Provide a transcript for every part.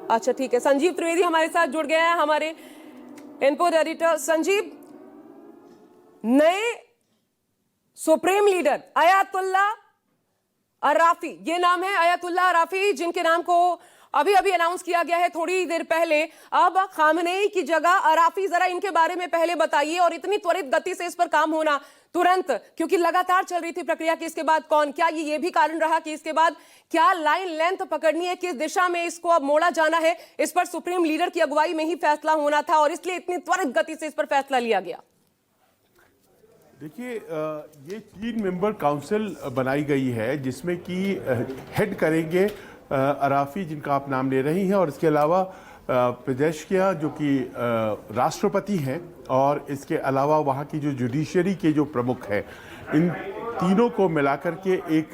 अच्छा ठीक है, संजीव त्रिवेदी हमारे साथ जुड़ गए हैं, हमारे इनपुट एडिटर। संजीव, नए सुप्रीम लीडर अयातुल्ला अराफी, ये नाम है अयातुल्ला अराफी, जिनके नाम को अभी अभी अनाउंस किया गया है थोड़ी देर पहले। अब खामनेई की जगह अराफी, जरा इनके बारे में पहले बताइए, और इतनी त्वरित गति से इस पर काम होना तुरंत, क्योंकि लगातार चल रही थी प्रक्रिया कि इसके बाद कौन, क्या ये भी कारण रहा कि इसके बाद क्या लाइन लेंथ पकड़नी है, किस दिशा में इसको अब मोड़ा जाना है, इस पर सुप्रीम लीडर की अगुवाई में ही फैसला होना था और इसलिए इतनी त्वरित गति से इस पर फैसला लिया गया? देखिए, ये 3 मेंबर काउंसिल बनाई गई है जिसमें कि हेड करेंगे अराफी, जिनका आप नाम ले रही हैं, और इसके अलावा पेजेश्कियां जो कि राष्ट्रपति हैं, और इसके अलावा वहाँ की जो जुडिशरी के जो प्रमुख हैं, इन तीनों को मिलाकर के एक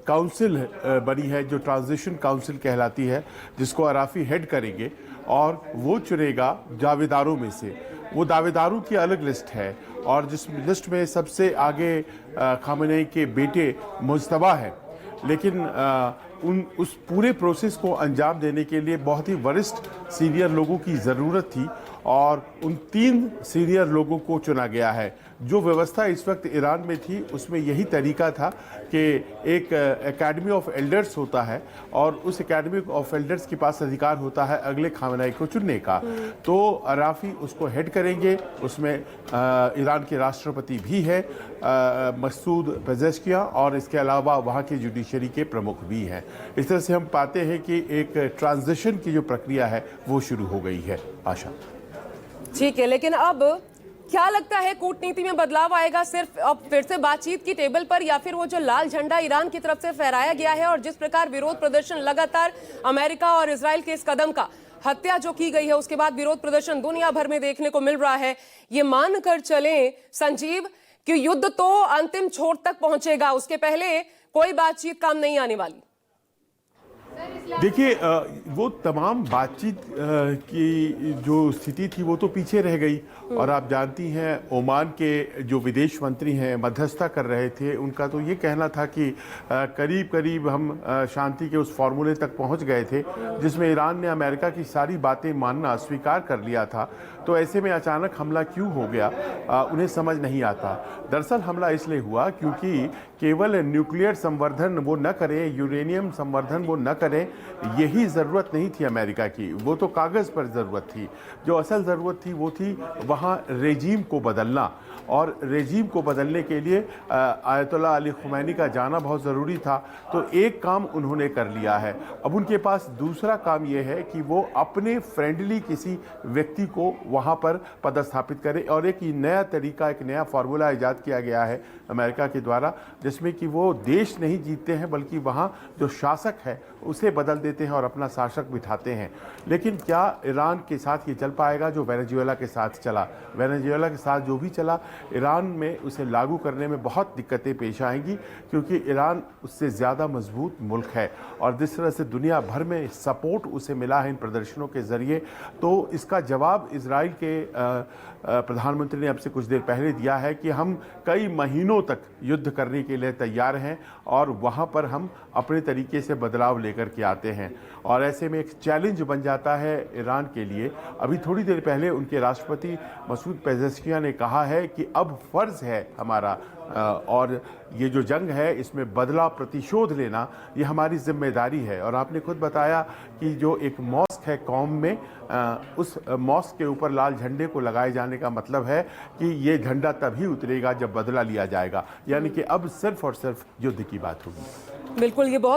काउंसिल बनी है जो ट्रांजिशन काउंसिल कहलाती है, जिसको अराफी हेड करेंगे और वो चुनेगा दावेदारों में से। वो दावेदारों की अलग लिस्ट है और जिस लिस्ट में सबसे आगे खामनेई के बेटे मुज्तबा है, लेकिन उस पूरे प्रोसेस को अंजाम देने के लिए बहुत ही वरिष्ठ सीनियर लोगों की ज़रूरत थी और उन 3 सीनियर लोगों को चुना गया है। जो व्यवस्था इस वक्त ईरान में थी उसमें यही तरीका था कि एक एकेडमी ऑफ एल्डर्स होता है और उस एकेडमी ऑफ एल्डर्स के पास अधिकार होता है अगले खामनेई को चुनने का। तो अराफी उसको हेड करेंगे, उसमें ईरान के राष्ट्रपति भी है मसूद पेजेश्कियां, और इसके अलावा वहाँ की जुडिशरी के प्रमुख भी हैं। इस तरह से हम पाते हैं कि एक ट्रांजिशन की जो प्रक्रिया है वो शुरू हो गई है। आशा, ठीक है, लेकिन अब क्या लगता है कूटनीति में बदलाव आएगा सिर्फ अब फिर से बातचीत की टेबल पर, या फिर वो जो लाल झंडा ईरान की तरफ से फहराया गया है और जिस प्रकार विरोध प्रदर्शन लगातार अमेरिका और इजराइल के इस कदम का, हत्या जो की गई है उसके बाद विरोध प्रदर्शन दुनिया भर में देखने को मिल रहा है, ये मानकर चलें संजीव कि युद्ध तो अंतिम छोर तक पहुंचेगा, उसके पहले कोई बातचीत काम नहीं आने वाली? देखिए, वो तमाम बातचीत की जो स्थिति थी वो तो पीछे रह गई, और आप जानती हैं ओमान के जो विदेश मंत्री हैं मध्यस्थता कर रहे थे, उनका तो ये कहना था कि करीब करीब हम शांति के उस फॉर्मूले तक पहुंच गए थे जिसमें ईरान ने अमेरिका की सारी बातें मानना स्वीकार कर लिया था। तो ऐसे में अचानक हमला क्यों हो गया, उन्हें समझ नहीं आता। दरअसल हमला इसलिए हुआ क्योंकि केवल न्यूक्लियर संवर्धन वो न करें, यूरेनियम संवर्धन वो न करें, यही ज़रूरत नहीं थी अमेरिका की, वो तो कागज़ पर ज़रूरत थी। जो असल ज़रूरत थी वो थी वहाँ रेजीम को बदलना, और रेजीम को बदलने के लिए आयतुल्लाह अली खुमैनी का जाना बहुत ज़रूरी था। तो एक काम उन्होंने कर लिया है, अब उनके पास दूसरा काम ये है कि वो अपने फ्रेंडली किसी व्यक्ति को वहाँ पर पदस्थापित करें, और एक नया तरीका, एक नया फार्मूला ईजाद किया गया है अमेरिका के द्वारा, जिसमें कि वो देश नहीं जीतते हैं बल्कि वहाँ जो शासक है उसे बदल देते हैं और अपना शासक बिठाते हैं। लेकिन क्या ईरान के साथ ये चल पाएगा जो वेनेजुएला के साथ चला? वेनेजुएला के साथ जो भी चला, ईरान में उसे लागू करने में बहुत दिक्कतें पेश आएंगी, क्योंकि ईरान उससे ज़्यादा मजबूत मुल्क है, और जिस तरह से दुनिया भर में सपोर्ट उसे मिला है इन प्रदर्शनों के ज़रिए, तो इसका जवाब इजराइल के प्रधानमंत्री ने अब से कुछ देर पहले दिया है कि हम कई महीनों तक युद्ध करने के लिए तैयार हैं और वहाँ पर हम अपने तरीके से बदलाव लेकर के आते हैं। और ऐसे में एक चैलेंज बन जाता है ईरान के लिए। अभी थोड़ी देर पहले उनके राष्ट्रपति मसूद पेजेश्कियां ने कहा है कि अब फ़र्ज़ है हमारा, और ये जो जंग है इसमें बदला प्रतिशोध लेना ये हमारी जिम्मेदारी है। और आपने खुद बताया कि जो एक मॉस्क है कौम में, उस मॉस्क के ऊपर लाल झंडे को लगाए जाने का मतलब है कि ये झंडा तभी उतरेगा जब बदला लिया जाएगा, यानी कि अब सिर्फ और सिर्फ युद्ध की बात होगी। बिल्कुल, ये बहुत